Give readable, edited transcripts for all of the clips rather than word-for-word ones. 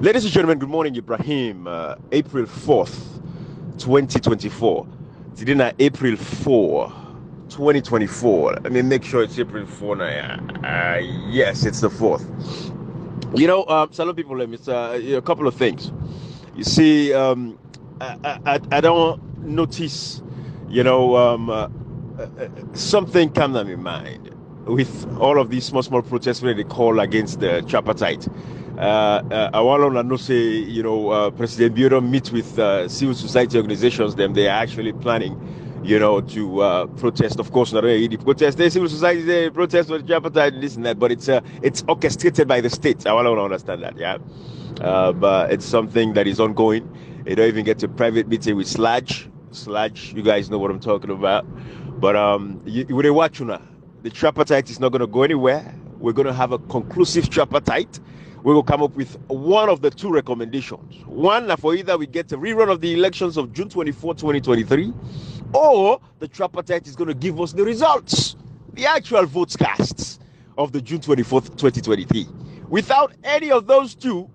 Ladies and gentlemen, good morning, Ibrahim. April 4th, 2024. Today now, April 4, 2024. Let me make sure it's April 4 now. Yes, it's the 4th. Some people, let me say a couple of things. You see, I don't notice, something comes to my mind with all of these small protests where they call against the tripartite. I want to know, say, President Bio meet with civil society organizations. They are actually planning, to protest. Of course, not really the protest. The civil society they protest for the tripartite, this and that. But it's orchestrated by the state. I want to understand that, yeah. But it's something that is ongoing. You don't even get to private meeting with Sludge. You guys know what I'm talking about. But with a watch now, the tripartite is not going to go anywhere. We're going to have a conclusive tripartite. We will come up with one of the two recommendations. One, for either we get a rerun of the elections of June 24, 2023, or the tripartite is going to give us the results, the actual votes cast of the June 24th, 2023. Without any of those two,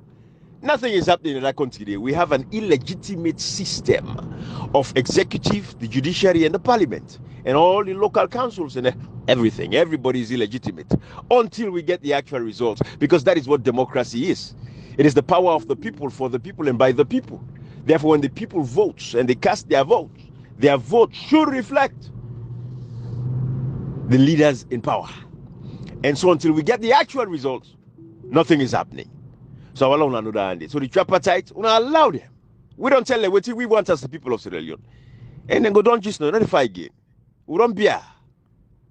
nothing is happening in that country today. We have an illegitimate system of executive, the judiciary, and the parliament, and all the local councils and everything. Everybody is illegitimate until we get the actual results, because that is what democracy is. It is the power of the people, for the people, and by the people. Therefore, when the people vote and they cast their vote should reflect the leaders in power. And so until we get the actual results, nothing is happening. So I want to know that. So the tripartite, we don't allow them. We don't tell them what we want as the people of Sierra Leone. And then go down just now, not fight again. We don't bear.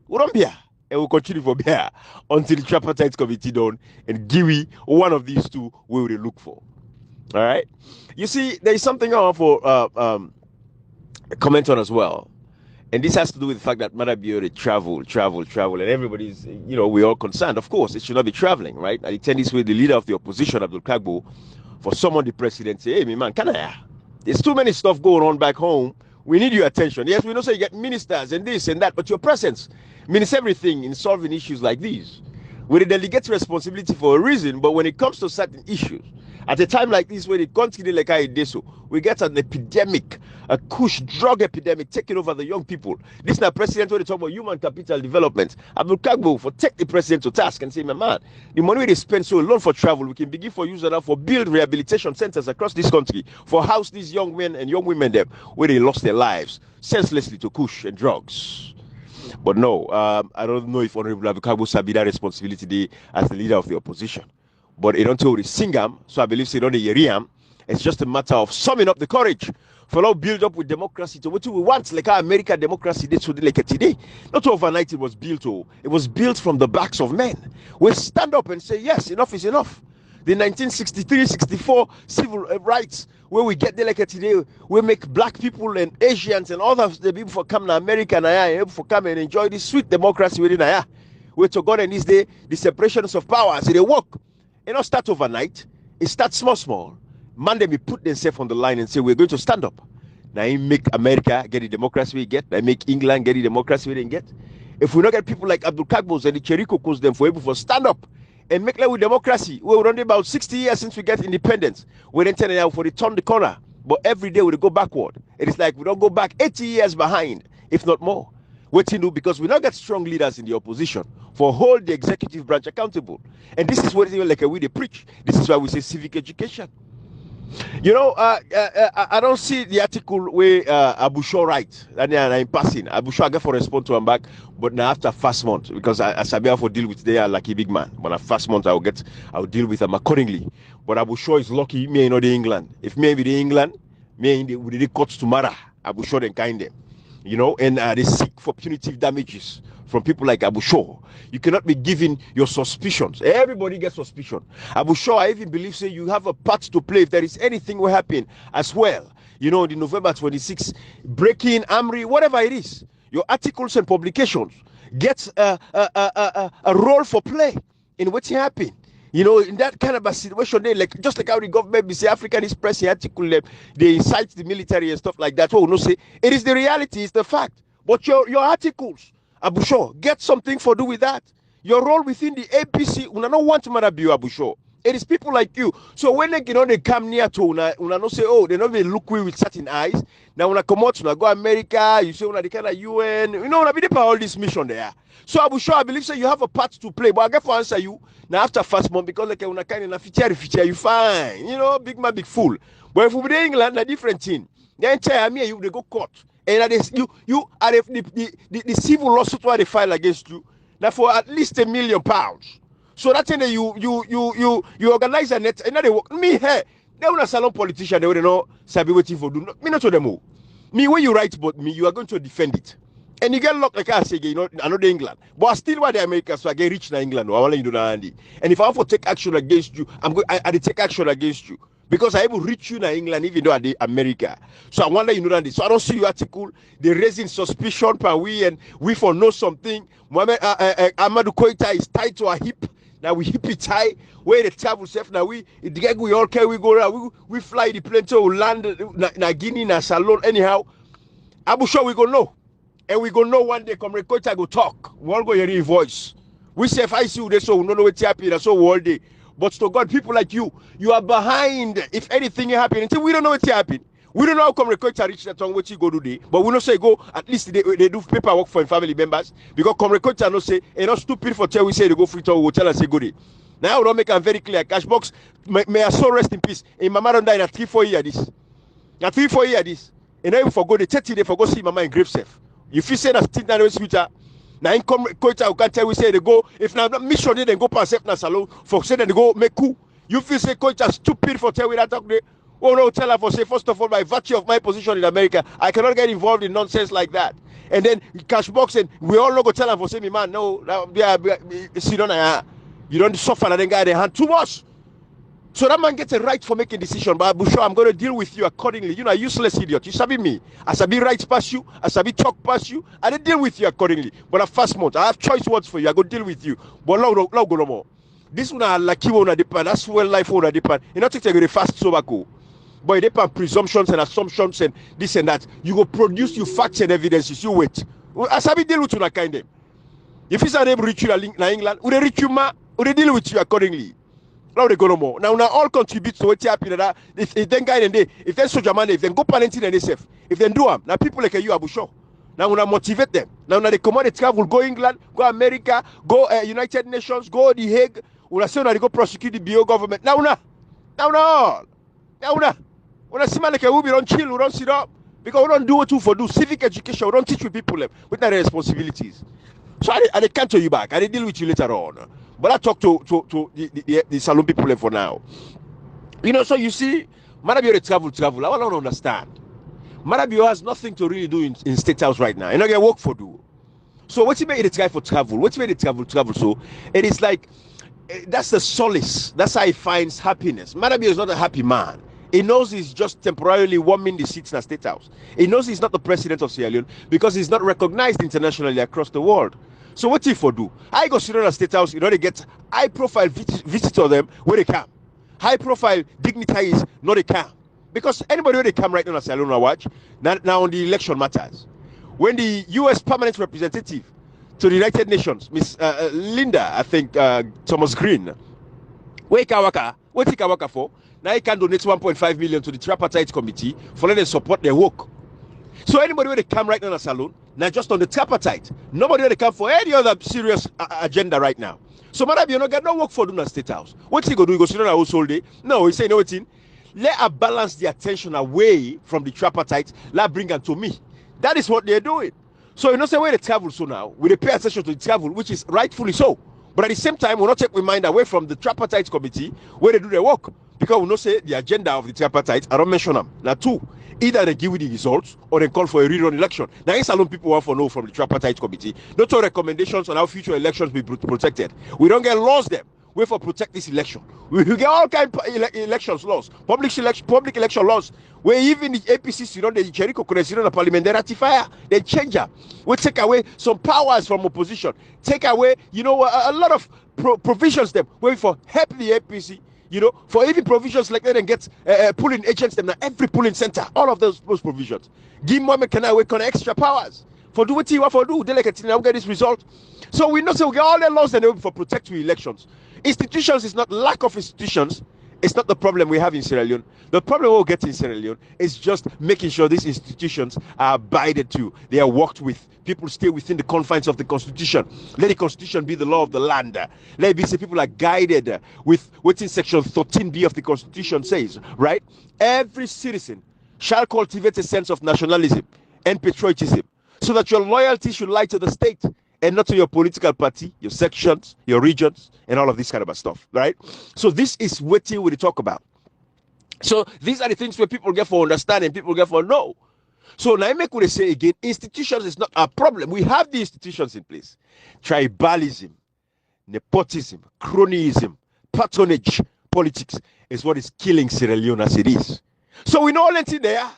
And we'll continue for bear until the tripartite committee done and give one of these two we will look for. All right. You see, there is something I want for comment on as well. And this has to do with the fact that Maada Bio, they travel, and everybody's, we're all concerned. Of course, it should not be traveling, right? I attend this with the leader of the opposition, Abdul Kagbo, for someone, the president, say, hey, man, there's too many stuff going on back home. We need your attention. Yes, we know, say you get ministers and this and that, but your presence means everything in solving issues like these. We delegate responsibility for a reason, but when it comes to certain issues, at a time like this, when it continue like I did so, we get an epidemic, a kush drug epidemic taking over the young people. This is now president when they talk about human capital development. Abdul Kagbo for take the president to task and say, my man, the money they spend so alone for travel, we can begin for use that for build rehabilitation centers across this country, for house these young men and young women there where they lost their lives senselessly to kush and drugs. But no, I don't know if Honorable Abdul Kagbo sabi that responsibility as the leader of the opposition. But it don't tell the singam, so I believe they don't hear. It's just a matter of summing up the courage for all build up with democracy to what we want, like our American democracy did like today. Not overnight it was built, it was built from the backs of men. We stand up and say, yes, enough is enough. The 1963-64 civil rights, where we get there like today, we make black people and Asians and others, the people for come to America and able for come and enjoy this sweet democracy within Aya. We're to God in this day, the separations of powers, they work. It don't start overnight. It starts small. Man, they put themselves on the line and say, we're going to stand up. Now, you make America get the democracy we get. Now, make England get the democracy we didn't get. If we don't get people like Abdul Kagbos and the Cherikokos, them for able to stand up and make like with democracy, we're only about 60 years since we get independence. We're then turning out for the turn the corner. But every day we go backward. It is like we don't go back 80 years behind, if not more. What to do, because we now get strong leaders in the opposition for hold the executive branch accountable. And this is what like we they preach. This is why we say civic education. I don't see the article where Abu Shah write, and I'm passing. Abu Shah I get for respond to him back, but now after first month, because I sabi how for deal with they are like a big man. But after first month I'll deal with them accordingly. But Abu Shah is lucky, me in the England. If me be the England, me in the courts tomorrow, Abu Shah then kind them. And they seek for punitive damages from people like Abu Shah. You cannot be giving your suspicions. Everybody gets suspicion. Abu Shah, I even believe, say you have a part to play if there is anything will happen as well. The November 26th, breaking, Amri, whatever it is, your articles and publications get a role for play in what's happening. In that kind of a situation, like just like how the government be say African is pressing article, they incite the military and stuff like that. Oh no, say it is the reality, it's the fact. But your articles, Abu Shah, get something for do with that. Your role within the APC, we don't want Maada Bio, Abu Shah. It is people like you. So when they come near to una no say, oh, they not even look we with certain eyes. Now when I come out, go America, you say una the kind of UN, una be the all this mission there. So I believe so you have a part to play. But I get for answer you now after first month because like una kind of feature, you fine. Big man, big fool. But if we be in England, a different thing. Then tell me you they go court. And you are the civil lawsuit where they file against you. Now for at least £1 million. So that's thing that you organize a net and they work. Me hey, they want a salon politician, they will know sabi waiting for do. Me not to them all. Me when you write about me, you are going to defend it. And you get locked like I say, another England. But I still want the Americans, so I get rich in England. I want you do that, Andy. And if I want to take action against you, I take action against you. Because I will reach you in England, even though I did America. So I wonder you know that. So I don't see your article. They're raising suspicion per we for know something. Mohammed Amadou Koita is tied to a hip. Now we hip it high. Where the travel safe. Now we all care. We go around. We fly the plane to land na Guinea, na Salon. Anyhow, I'm sure we go know. And we go know one day. Come Koita go talk. We all go hear his voice. We say if I see you there, so we don't know what's happening. So all day. But to God, people like you are behind. If anything happens, until we don't know what's happening. We don't know how come record to reach that tongue what you go do there. But we don't say go, at least they do paperwork for family members. Because come record to no say, and not stupid for tell we say they go free to hotel and say go there. Now we don't make them very clear. Cashbox, may I so rest in peace. And my mother died at 3-4 years this. At 3-4 years this. And then we forgo the 30 they forgo see mama in grave safe. If you say that's thing that was future. Now in come Koita who can tell we say they go if now mission they then go pass na salon for say then they go make coup. You feel say Koita stupid for tell we that talk there. Oh no, tell her for say first of all by virtue of my position in America, I cannot get involved in nonsense like that. And then Cashbox and we all go tell her for say me man no you don't suffer and then guy they hand too much. So that man gets a right for making decision. But I'm sure I'm going to deal with you accordingly. You know, a useless idiot. You sabi me. I sabi right past you. I sabi talk past you. I didn't deal with you accordingly. But a first month, I have choice words for you. I go deal with you. But now go no more. This one are lucky one at the pan. That's where life one at the pan. You know, take the fast so back. But they pan presumptions and assumptions and this and that. You go produce you facts and evidences. You wait. I sabi deal with you that kind of. If it's not able to reach you in England, would they reach you ma? Would they deal with you accordingly? Now they go no more. Now all contribute to what's happening. If then guide and they, if then soldier man, if then go parenting and they safe, if then do them, now people like you Abu Shah. Now we motivate them. Now they command the travel, go England, go America, go United Nations, go The Hague. We say they go prosecute the Bio government. Now when see man like we don't chill, we don't sit up because we don't do what for do civic education. We don't teach with people with their responsibilities. So I can't tell you back. I deal with you later on. But I talk to the salon people for now. You know, so you see, Maada Bio travel. I don't understand. Maada Bio has nothing to really do in State House right now. You know, get work for do. So what's he made the guy for travel? What's he made the travel? So it is like that's the solace. That's how he finds happiness. Maada Bio is not a happy man. He knows he's just temporarily warming the seats in the State House. He knows he's not the president of Sierra Leone because he's not recognized internationally across the world. So what if for do? I go sit on the State House, you know, they get high profile visitor them where they come. High profile dignitaries, no they come. Because anybody where they come right now Sierra Leone watch, now on the election matters. When the US permanent representative to the United Nations, Miss Linda, I think Thomas Green, what he can work for? Now he can donate 1.5 million to the tripartite committee for letting them support their work. So anybody where they come right now in a salon, now just on the tripartite, nobody where they come for any other serious agenda right now. So Maada Bio no get no work for doing a State House. What's he go do? He go sit on a house all day? No, he say no thing. Let her balance the attention away from the tripartite. Let bring them to me. That is what they're doing. So you know say where they travel so now, we pay attention to the travel, which is rightfully so. But at the same time, we'll not take my mind away from the tripartite committee where they do their work. Because we know say the agenda of the tripartite, I don't mention them. Now two, either they give you the results or they call for a rerun election. Now in Salon people want to know from the tripartite committee, not all recommendations on how future elections be protected. We don't get laws them. Wait for protect this election. We get all kind of elections laws, public election laws, where even the APCs, you know, the Jericho the parliament, they ratify, they change them. We take away some powers from opposition, take away, you know, a lot of provisions them, wait for help the APC, you know, for even provisions like that and get polling agents them, every polling center, all of those provisions. Give Mohammed Kanai with extra powers. For do what you want for do, delegate now get this result. So we know say we get all the laws and for protect we elections. Institutions is not lack of institutions. It's not the problem we have in Sierra Leone. The problem we'll get in Sierra Leone is just making sure these institutions are abided to. They are worked with. People stay within the confines of the Constitution. Let the Constitution be the law of the land. Let it be say people are guided with what's in Section 13B of the Constitution says, right? Every citizen shall cultivate a sense of nationalism and patriotism so that your loyalty should lie to the state and not to your political party, your sections, your regions, and all of this kind of stuff, right? So this is what we talk about. So these are the things where people get for understand and people get for know. So now I make what I say again, institutions is not a problem. We have the institutions in place. Tribalism, nepotism, cronyism, patronage, politics is what is killing Sierra Leone as it is. So we know all that in there.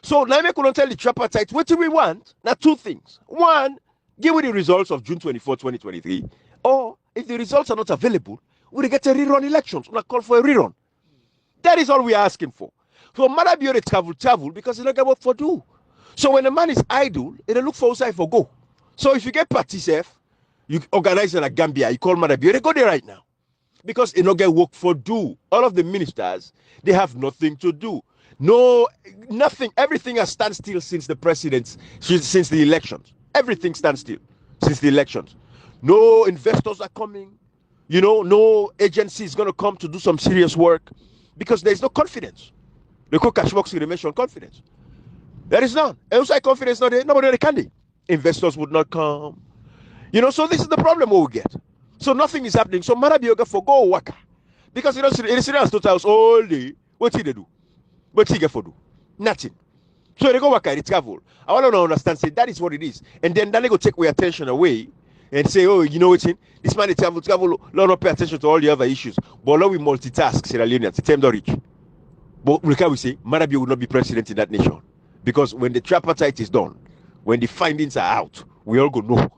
So now I make what tell the tripartite, what do we want? Now two things. One, give me the results of June 24, 2023. Or if the results are not available, we'll get a rerun elections. We'll call for a rerun. That is all we are asking for. So Maada Bio travel because he don't get what for do. So when a man is idle, he don't look for outside for go. So if you get party safe, you organize in a Gambia, you call Maada Bio, they go there right now. Because he don't get work for do. All of the ministers, they have nothing to do. No, nothing. Everything has stand still since the presidents, since the elections. Everything stands still since the elections. No investors are coming. You know, no agency is going to come to do some serious work because there is no confidence. The cash box will mention confidence. There is none. Outside confidence not there. Nobody can do. Investors would not come. You know, so this is the problem we get. So nothing is happening. So Maada Bio for go waka. Because you know, in the Syrian state house all day, what did they do? What did they get for do? Nothing. So they go work at travel. I want to understand, say that is what it is. And then they go take your attention away and say, oh, you know what? This man travel, not pay attention to all the other issues. But now we multitask Sierra Leoneans. It's time to reach. But we can say Maada Bio will not be president in that nation. Because when the tripartite is done, when the findings are out, we all go no.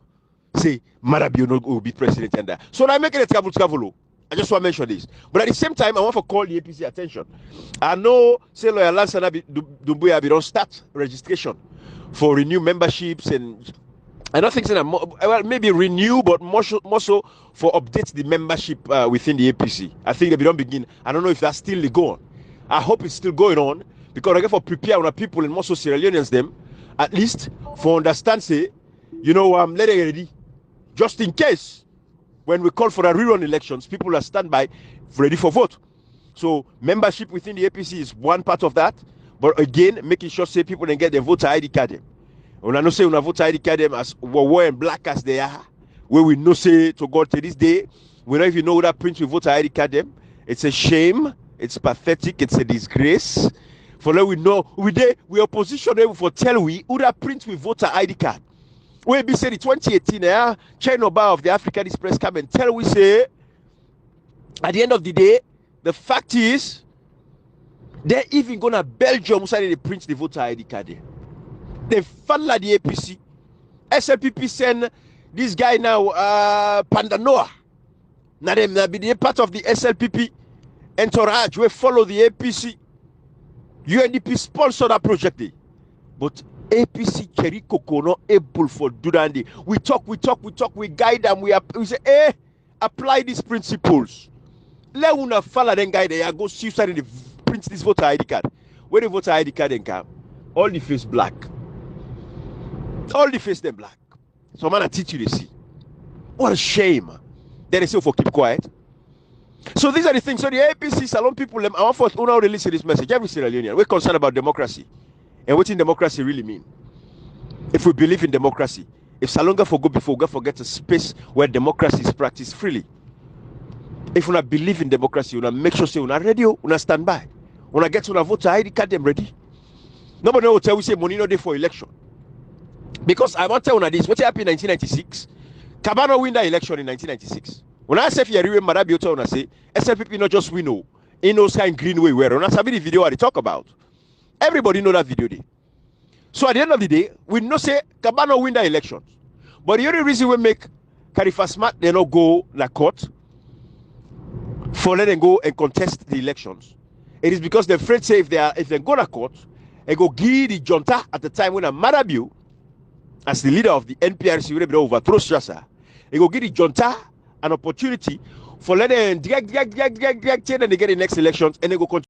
Say Maada Bio will be president and that. So now I'm making a travel. I just want to mention this. But at the same time, I want to call the APC attention. I know, say, Lawyer Lansana Dumbuya, we don't start registration for renew memberships and I don't think well, maybe renew, but more so for update the membership within the APC. I think they don't begin. I don't know if that's still going. I hope it's still going on because I get for prepare on people and more so Sierra Leoneans them, at least for understand, say, you know, let it ready. Just in case. When we call for a rerun elections, people are standby, ready for vote. So membership within the APC is one part of that. But again, making sure say people can get their voter ID card. When I know say when voter ID card them as war and black as they are, where we know say to God to this day, we don't even know that print with voter ID card them. It's a shame. It's pathetic. It's a disgrace. For now we know we opposition for tell we who that print with voter ID card. We be say the 2018 China Bar of the African Express come and tell we say at the end of the day, the fact is they're even gonna Belgium so they print the voter ID card. They follow the APC. SLPP send this guy now Pandanoa. Now them be the part of the SLPP entourage. We follow the APC. UNDP sponsor that project. But APC Cherry Coco not able for do that. We talk, we guide them, we say, apply these principles. Let una follow them guide there, go see the print this voter ID card. Where the voter ID card then come, all the face black. All the face them black. So man I teach you to see. What a shame. Then they say for keep quiet. So these are the things. So the APC salon people, I want for una to listen to this message. Every Sierra Leonean, we're concerned about democracy. And what in democracy really mean? If we believe in democracy, if Salonga for go before, we forget a space where democracy is practiced freely. If we not believe in democracy, we not make sure say we not ready, we not stand by. We not get to a voter ID card them ready. Nobody will tell we say money no day for election. Because I want to tell you this, what happened in 1996? Cabana win that election in 1996. When I say if you remember Maada Bio tell say SLPP not just win no, in no sign Greenway where on that's the video I talk about. Everybody know that video day. So at the end of the day, we know say Cabana win the elections. But the only reason we make Carifa Smart they not go to court for letting go and contest the elections. It is because they're afraid say if they go to court, they go give the junta at the time when Maada Bio as the leader of the NPRC, we will overthrow Strasser. He will give the junta an opportunity for letting direct, and they get the next elections, and they go continue.